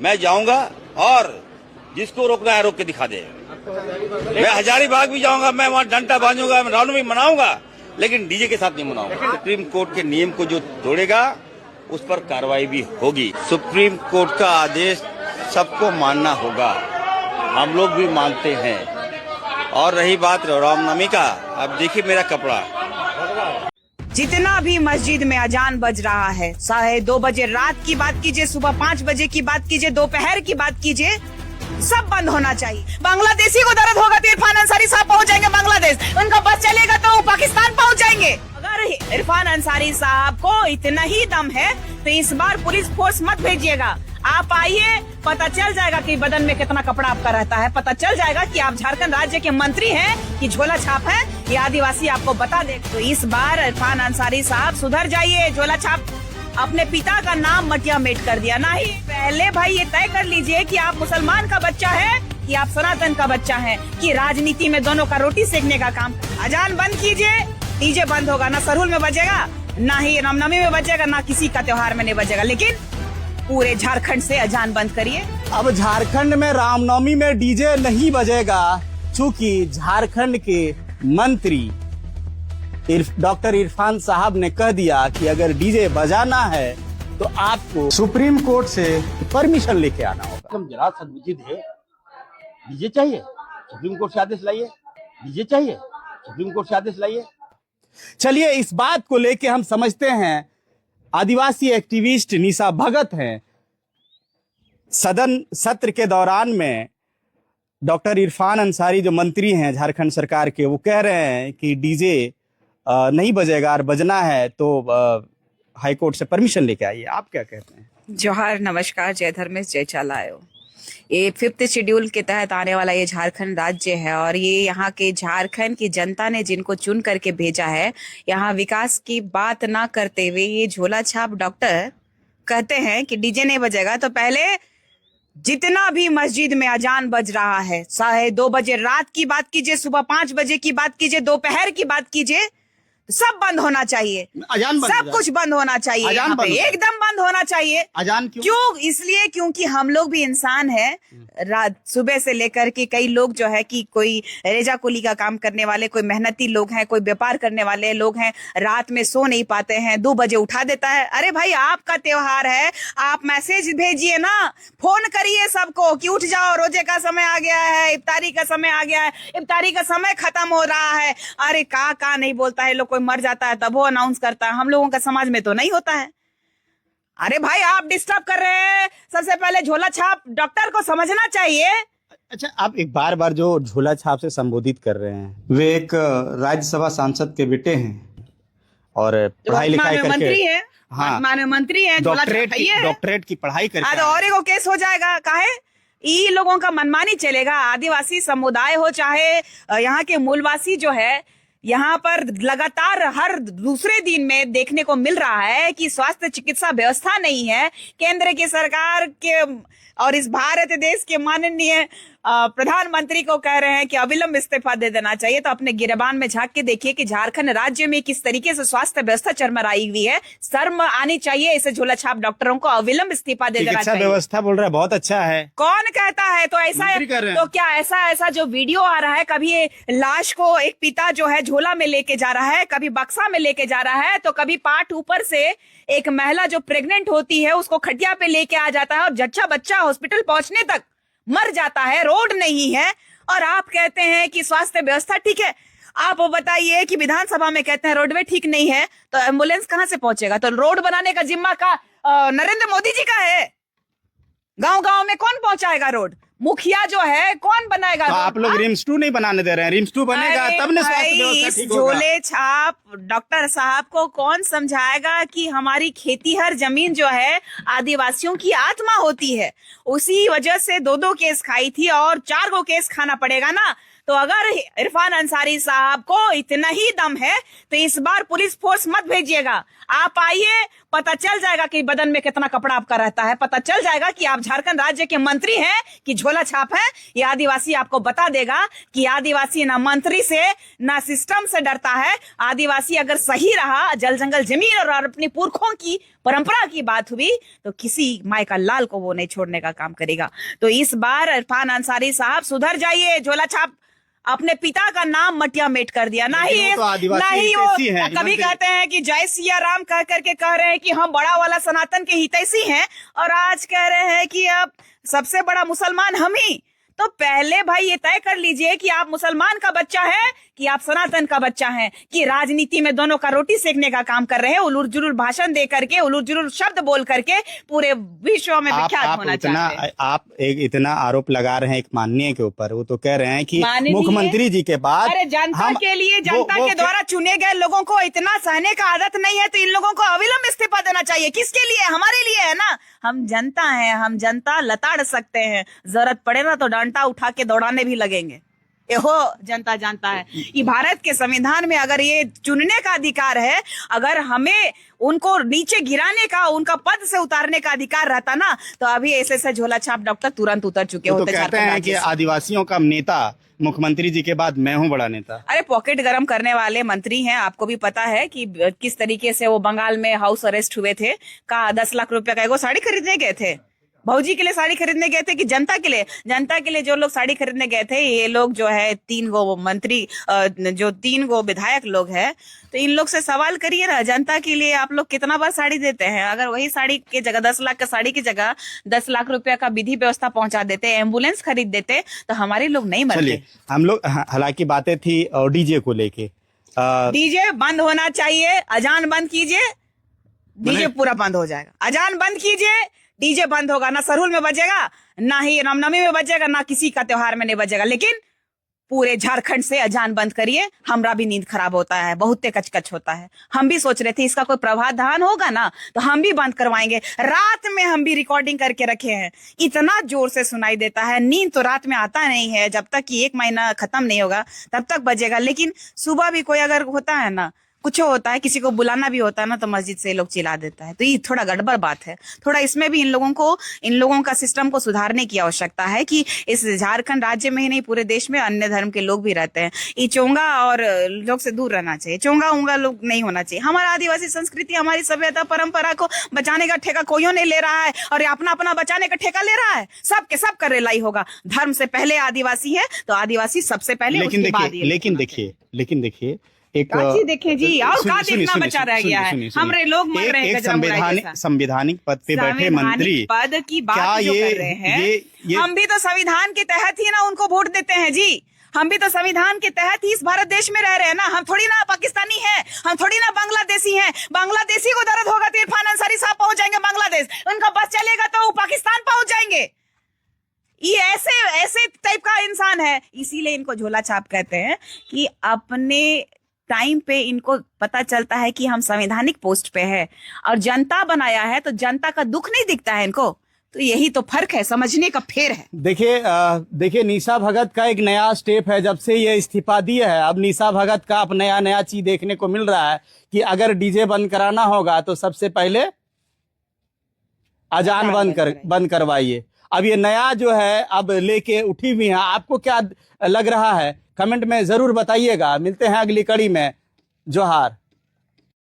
मैं जाऊंगा और जिसको रोकना है रोक के दिखा दे। मैं हजारीबाग भी जाऊंगा, मैं वहाँ डंडा बांधूंगा, मैं रामनवमी मनाऊंगा, लेकिन डीजे के साथ नहीं मनाऊंगा। सुप्रीम कोर्ट के नियम को जो तोड़ेगा उस पर कार्रवाई भी होगी। सुप्रीम कोर्ट का आदेश सबको मानना होगा, हम लोग भी मानते हैं। और रही बात रामनवमी का, अब देखिए मेरा कपड़ा। जितना भी मस्जिद में अजान बज रहा है, 2:30 बजे रात की बात कीजिए, सुबह 5 बजे की बात कीजिए, दोपहर की बात कीजिए, सब बंद होना चाहिए। बांग्लादेशी को दर्द होगा तो इरफान अंसारी साहब पहुंच जाएंगे बांग्लादेश, उनका बस चलेगा तो वो पाकिस्तान पहुंच जाएंगे। अगर इरफान अंसारी साहब को इतना ही दम है तो इस बार पुलिस फोर्स मत भेजिएगा। आप आइए, पता चल जाएगा कि बदन में कितना कपड़ा आपका रहता है, पता चल जाएगा कि आप झारखंड राज्य के मंत्री हैं कि झोला छाप है, ये आदिवासी आपको बता दे। तो इस बार इरफान अंसारी साहब सुधर जाइए। झोला छाप अपने पिता का नाम मटिया मेट कर दिया। नहीं, पहले भाई ये तय कर लीजिए कि आप मुसलमान का बच्चा है कि आप सनातन का बच्चा है, कि राजनीति में दोनों का रोटी सेकने का काम। अजान बंद कीजिए, डीजे बंद होगा, ना सरहुल में बजेगा, ना ही रामनवमी में बजेगा, ना किसी का त्योहार में नहीं बजेगा, लेकिन पूरे झारखंड से अजान बंद करिए। अब झारखंड में रामनवमी में डीजे नहीं बजेगा, चूंकि झारखंड के मंत्री डॉक्टर इरफान साहब ने कह दिया कि अगर डीजे बजाना है तो आपको सुप्रीम कोर्ट से परमिशन लेके आना होगा। एकदम जरा सदबुद्धि है, डीजे चाहिए, सुप्रीम कोर्ट से आदेश लाइए, डीजे चाहिए, सुप्रीम कोर्ट से आदेश लाइए। चलिए, इस बात को लेके हम समझते हैं आदिवासी एक्टिविस्ट निशा भगत हैं। सदन सत्र के दौरान में डॉक्टर इरफान अंसारी जो मंत्री हैं झारखंड सरकार के, वो कह रहे हैं कि डीजे नहीं बजेगा और बजना है तो हाई कोर्ट से परमिशन लेके आइए। आप क्या कहते हैं? जोहार, नमस्कार, जय धर्मेश, जय चालायो। ये 5th शेड्यूल के तहत आने वाला ये झारखंड राज्य है और ये यहाँ के झारखंड की जनता ने जिनको चुन करके भेजा है, यहाँ विकास की बात ना करते हुए ये झोला छाप डॉक्टर कहते हैं कि डीजे नहीं बजेगा। तो पहले जितना भी मस्जिद में अजान बज रहा है, 2:30 बजे रात की बात कीजिए, सुबह 5 बजे की बात कीजिए, दोपहर की बात कीजिए, सब बंद होना चाहिए। अजान बंद, सब कुछ बंद होना चाहिए, अजान बंद, एकदम बंद होना चाहिए। अजान क्यों? इसलिए क्योंकि हम लोग भी इंसान हैं। रात सुबह से लेकर के कई लोग जो है कि कोई रेजा कुली का काम करने वाले, कोई मेहनती लोग हैं, कोई व्यापार करने वाले लोग हैं, रात में सो नहीं पाते हैं, 2 बजे उठा देता है। अरे भाई, आपका त्योहार है, आप मैसेज भेजिए ना, फोन करिए सबको कि उठ जाओ, रोजे का समय आ गया है, इफ्तारी का समय आ गया है, इफ्तारी का समय खत्म हो रहा है। अरे का नहीं बोलता है लोग, कोई मर जाता है तब वो अनाउंस करता है। हम लोगों का समाज में तो नहीं होता है। अरे भाई, आप डिस्टर्ब कर रहे हैं। सबसे पहले झोला छाप डॉक्टर को समझना चाहिए। अच्छा, आप एक बार जो झोला छाप से संबोधित कर रहे हैं, वे एक राज्यसभा सांसद के बेटे हैं और पढ़ाई लिखाई करके मंत्री है, हाँ, मंत्री है, डॉक्टरेट की पढ़ाई करके और एक केस हो जाएगा। काहे ई लोगों का मनमानी चलेगा? आदिवासी समुदाय हो चाहे यहाँ के मूलवासी जो है, यहाँ पर लगातार हर दूसरे दिन में देखने को मिल रहा है कि स्वास्थ्य चिकित्सा व्यवस्था नहीं है। केंद्र की सरकार के और इस भारत देश के माननीय प्रधानमंत्री को कह रहे हैं कि अविलंब इस्तीफा दे देना चाहिए। तो अपने गिरबान में झांक के देखिए कि झारखंड राज्य में किस तरीके से स्वास्थ्य व्यवस्था चरमराई हुई है। शर्म आनी चाहिए ऐसे झोला छाप डॉक्टरों को अविलंब इस्तीफा दे देना चाहिए। व्यवस्था बोल रहा है बहुत अच्छा है, कौन कहता है? तो ऐसा तो क्या ऐसा जो वीडियो आ रहा है, कभी लाश को एक पिता जो है झोला में लेके जा रहा है, कभी बक्सा में लेके जा रहा है, तो कभी पाठ ऊपर से एक महिला जो प्रेग्नेंट होती है उसको खटिया पे लेके आ जाता है और जच्चा बच्चा हॉस्पिटल पहुंचने तक मर जाता है। रोड नहीं है और आप कहते हैं कि स्वास्थ्य व्यवस्था ठीक है। आप बताइए कि विधानसभा में कहते हैं रोडवे ठीक नहीं है, तो एम्बुलेंस कहां से पहुंचेगा? तो रोड बनाने का जिम्मा का नरेंद्र मोदी जी का है। गांव गांव में कौन पहुंचाएगा रोड? मुखिया जो है कौन बनाएगा? तो आप लोग रिम्स 2 नहीं बनाने दे रहे हैं। रिम्स 2 बनेगा तब ना स्वास्थ्य व्यवस्था ठीक होगा। झोले छाप डॉक्टर साहब को कौन समझाएगा कि हमारी खेती हर जमीन जो है आदिवासियों की आत्मा होती है। उसी वजह से 2 केस खाई थी और 4 केस खाना पड़ेगा ना। तो अगर इरफान अंसारी साहब को इतना ही दम है तो इस बार पुलिस फोर्स मत भेजिएगा। आप आइए, पता चल जाएगा कि बदन में कितना कपड़ा आपका रहता है, पता चल जाएगा कि आप झारखंड राज्य के मंत्री हैं कि झोला छाप है। ये आदिवासी आपको बता देगा कि आदिवासी ना मंत्री से ना सिस्टम से डरता है। आदिवासी अगर सही रहा, जल जंगल जमीन और अपने पुरखों की परंपरा की बात हुई तो किसी माई का लाल को वो नहीं छोड़ने का काम करेगा। तो इस बार इरफान अंसारी साहब सुधर जाइए। झोला छाप अपने पिता का नाम मटिया मेट कर दिया। ना ही वो कभी कहते हैं कि जय सिया राम कह करके कह रहे हैं कि हम बड़ा वाला सनातन के हितैषी हैं, और आज कह रहे हैं कि अब सबसे बड़ा मुसलमान हम ही। तो पहले भाई ये तय कर लीजिए कि आप मुसलमान का बच्चा है कि आप सनातन का बच्चा है, कि राजनीति में दोनों का रोटी सेकने का काम कर रहे हैं। उलूर जुलूर भाषण दे करके, उलूर जुलूर शब्द बोल करके पूरे विश्व में विख्यात होना चाहते हैं। आप एक इतना आरोप लगा रहे हैं एक माननीय के ऊपर, वो तो कह रहे हैं कि मुख्यमंत्री जी के बाद अरे जनता के लिए, जनता के द्वारा चुने गए लोगों को इतना सहने का आदत नहीं है, तो इन लोगों को अविलंब इस्तीफा देना चाहिए। किसके लिए? हमारे लिए है ना। हम जनता हैं, हम जनता लताड़ सकते हैं, जरूरत पड़े ना तो डंडा उठा के दौड़ाने भी लगेंगे। हो जनता जानता है। ये भारत के संविधान में अगर ये चुनने का अधिकार है, अगर हमें उनको नीचे गिराने का, उनका पद से उतारने का अधिकार रहता ना, तो अभी ऐसे झोला छाप डॉक्टर तुरंत उतर चुके होते। तो कहते हैं कि आदिवासियों का नेता मुख्यमंत्री जी के बाद मैं हूं बड़ा नेता। अरे पॉकेट गरम करने वाले मंत्री हैं। आपको भी पता है कि किस तरीके से वो बंगाल में हाउस अरेस्ट हुए थे। का 10 लाख रुपए का एगो साड़ी खरीदने गए थे। भौजी के लिए साड़ी खरीदने गए थे कि जनता के लिए? जनता के लिए जो लोग साड़ी खरीदने गए थे, ये लोग जो है 3 गो मंत्री, जो 3 गो विधायक लोग हैं, तो इन लोग से सवाल करिए ना, जनता के लिए आप लोग कितना बार साड़ी देते हैं? अगर वही साड़ी की जगह 10 लाख का साड़ी की जगह 10 लाख रुपया का विधि व्यवस्था पहुंचा देते, एम्बुलेंस खरीद देते, तो हमारे लोग नहीं मरते। हम लोग, हालांकि बातें थी और डीजे को लेके, डीजे बंद होना चाहिए। अजान बंद कीजिए, डीजे पूरा बंद हो जाएगा। अजान बंद कीजिए, डीजे बंद होगा। ना सरहुल में बजेगा, ना ही रामनवमी में बजेगा, ना किसी का त्योहार में नहीं बजेगा। लेकिन पूरे झारखंड से अजान बंद करिए। हमरा भी नींद खराब होता है, बहुत कचकच होता है। हम भी सोच रहे थे इसका कोई प्रावधान होगा ना तो हम भी बंद करवाएंगे। रात में हम भी रिकॉर्डिंग करके रखे हैं, इतना जोर से सुनाई देता है। नींद तो रात में आता नहीं है, जब तक कि 1 महीना खत्म नहीं होगा तब तक बजेगा। लेकिन सुबह भी कोई अगर होता है ना, कुछ होता है, किसी को बुलाना भी होता है ना, तो मस्जिद से लोग चिल्ला देता है। तो ये थोड़ा गड़बड़ बात है। थोड़ा इसमें भी इन लोगों का सिस्टम को सुधारने की आवश्यकता है कि इस झारखंड राज्य में ही नहीं पूरे देश में अन्य धर्म के लोग भी रहते हैं। ये चोंगा और लोग से दूर रहना चाहिए, चोंगा उंगा लोग नहीं होना चाहिए। हमारा आदिवासी संस्कृति, हमारी सभ्यता परंपरा को बचाने का ठेका कोई नहीं ले रहा है, और अपना अपना बचाने का ठेका ले रहा है। सबके सब कर रेलाई होगा। धर्म से पहले आदिवासी है तो आदिवासी सबसे पहले। लेकिन देखिए एक देखें जी, और का देखना बचा रह गया है। हमारे लोग मर रहे हैं। संवैधानिक पद पे बैठे मंत्री पद की बात जो कर रहे हैं, हम भी तो संविधान के तहत ही ना उनको वोट देते हैं जी। हम भी तो संविधान के तहत ही इस भारत देश में रह रहे हैं ना। हम थोड़ी ना पाकिस्तानी हैं, हम थोड़ी ना बांग्लादेशी हैं। बांग्लादेशी को दर्द होगा तो इरफान अंसारी साहब पहुंच जाएंगे बांग्लादेश, उनका बस चलेगा तो वो पाकिस्तान पहुंच जाएंगे। ये ऐसे टाइप का इंसान है, इसीलिए इनको झोला छाप कहते हैं कि अपने टाइम पे इनको पता चलता है कि हम संवैधानिक पोस्ट पे है और जनता बनाया है, तो जनता का दुख नहीं दिखता है इनको। तो यही तो फर्क है, समझने का फेर है। देखिए निशा भगत का एक नया स्टेप है। जब से ये इस्तीफा दिया है, अब निशा भगत का अब नया चीज देखने को मिल रहा है कि अगर डीजे बंद कराना होगा तो सबसे पहले अजान बंद करवाइए। अब ये नया जो है अब लेके उठी हुई है। आपको क्या लग रहा है? कमेंट में जरूर बताइएगा। मिलते हैं अगली कड़ी में। जोहार।